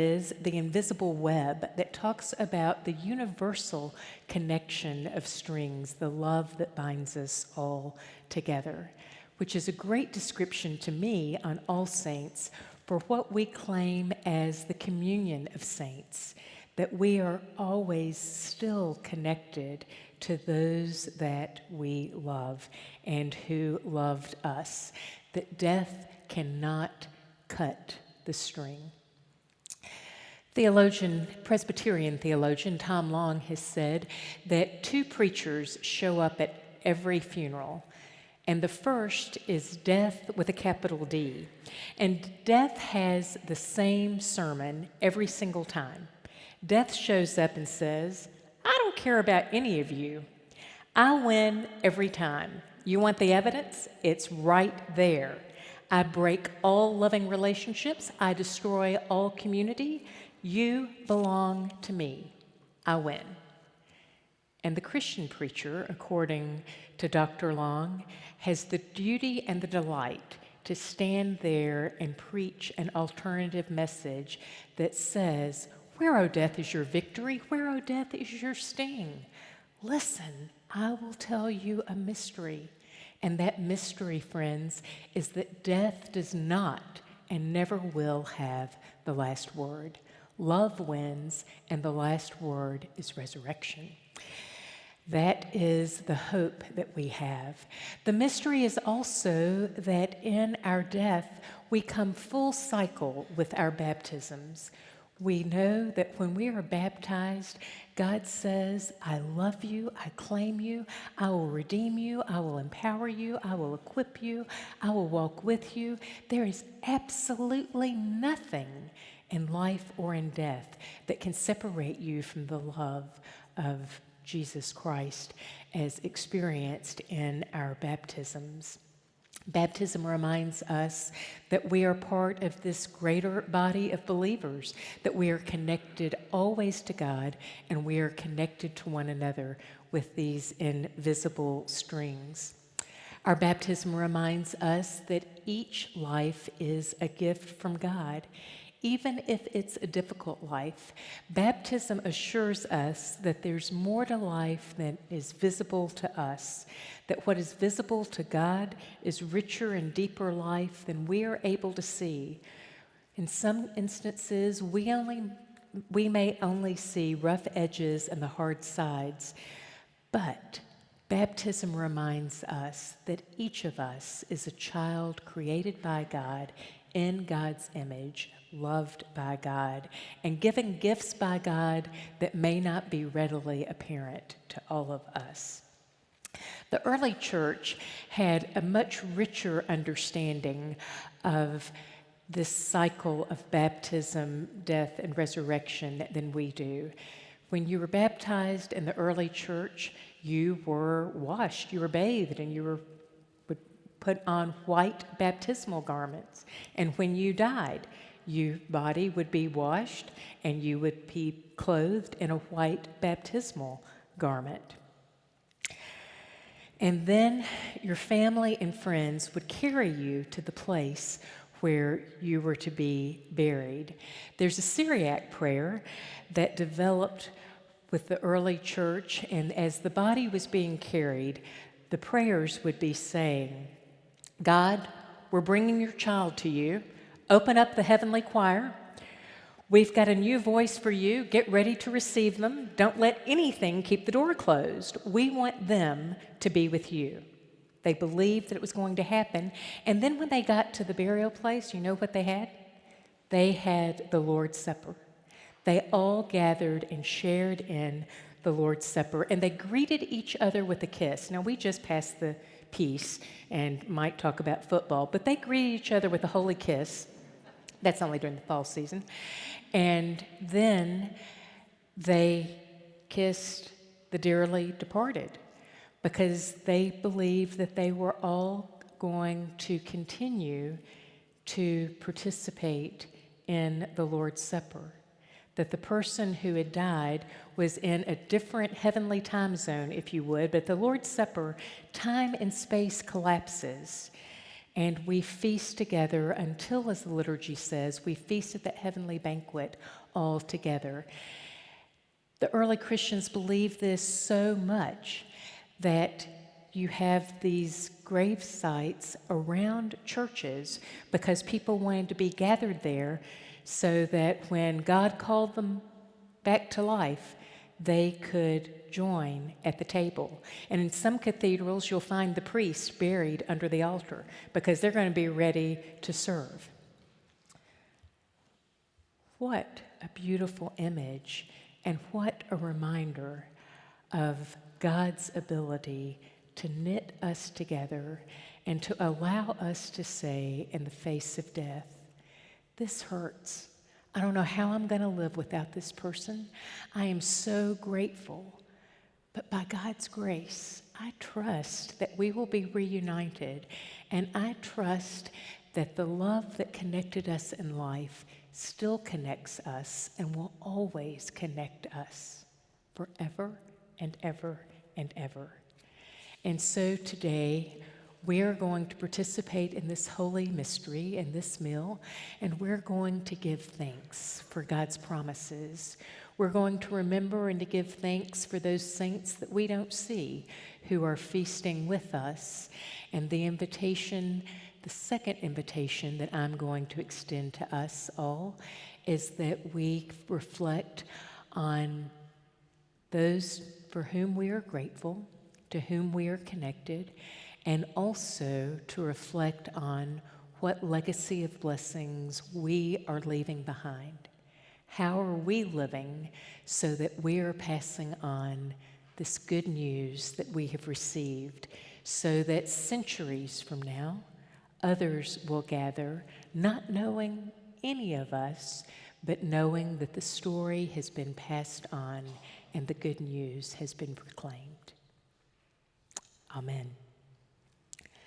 is the invisible web that talks about the universal connection of strings, the love that binds us all together, which is a great description to me on All Saints for what we claim as the communion of saints, that we are always still connected to those that we love and who loved us, that death cannot cut the string. Presbyterian theologian Tom Long has said that two preachers show up at every funeral, and the first is death with a capital D. And death has the same sermon every single time. Death shows up and says, "I don't care about any of you. I win every time. You want the evidence? It's right there. I break all loving relationships. I destroy all community. You belong to me. I win." And the Christian preacher, according to Dr. Long, has the duty and the delight to stand there and preach an alternative message that says, "Where, O death, is your victory? Where, O death, is your sting? Listen, I will tell you a mystery." And that mystery, friends, is that death does not and never will have the last word. Love wins, and the last word is resurrection. That is the hope that we have. The mystery is also that in our death, we come full cycle with our baptisms. We know that when we are baptized, God says, "I love you, I claim you, I will redeem you, I will empower you, I will equip you, I will walk with you." There is absolutely nothing in life or in death that can separate you from the love of Jesus Christ as experienced in our baptisms. Baptism reminds us that we are part of this greater body of believers, that we are connected always to God, and we are connected to one another with these invisible strings. Our baptism reminds us that each life is a gift from God. Even if it's a difficult life, baptism assures us that there's more to life than is visible to us, that what is visible to God is richer and deeper life than we are able to see. In some instances, we may only see rough edges and the hard sides, but baptism reminds us that each of us is a child created by God in God's image, loved by God, and given gifts by God that may not be readily apparent to all of us. The early church had a much richer understanding of this cycle of baptism, death, and resurrection than we do. When you were baptized in the early church, you were washed, you were bathed, and you would put on white baptismal garments. And when you died, your body would be washed and you would be clothed in a white baptismal garment. And then your family and friends would carry you to the place where you were to be buried. There's a Syriac prayer that developed with the early church, and as the body was being carried, the prayers would be saying, "God, we're bringing your child to you. Open up the heavenly choir. We've got a new voice for you. Get ready to receive them. Don't let anything keep the door closed. We want them to be with you." They believed that it was going to happen. And then when they got to the burial place, you know what they had? They had the Lord's Supper. They all gathered and shared in the Lord's Supper, and they greeted each other with a kiss. Now, we just passed the peace and might talk about football, but they greeted each other with a holy kiss. That's only during the fall season. And then they kissed the dearly departed because they believed that they were all going to continue to participate in the Lord's Supper, that the person who had died was in a different heavenly time zone, if you would, but the Lord's Supper, time and space collapses, and we feast together until, as the liturgy says, we feast at that heavenly banquet all together. The early Christians believed this so much that you have these grave sites around churches because people wanted to be gathered there so that when God called them back to life, they could join at the table. And in some cathedrals, you'll find the priest buried under the altar because they're going to be ready to serve. What a beautiful image, and what a reminder of God's ability to knit us together and to allow us to say in the face of death, this hurts. I don't know how I'm going to live without this person. I am so grateful. But by God's grace, I trust that we will be reunited, and I trust that the love that connected us in life still connects us and will always connect us forever and ever and ever. And so today, we are going to participate in this holy mystery, in this meal, and we're going to give thanks for God's promises. We're going to remember and to give thanks for those saints that we don't see who are feasting with us. And the invitation, the second invitation that I'm going to extend to us all is that we reflect on those for whom we are grateful, to whom we are connected, and also to reflect on what legacy of blessings we are leaving behind. How are we living so that we are passing on this good news that we have received, so that centuries from now, others will gather, not knowing any of us, but knowing that the story has been passed on and the good news has been proclaimed. Amen.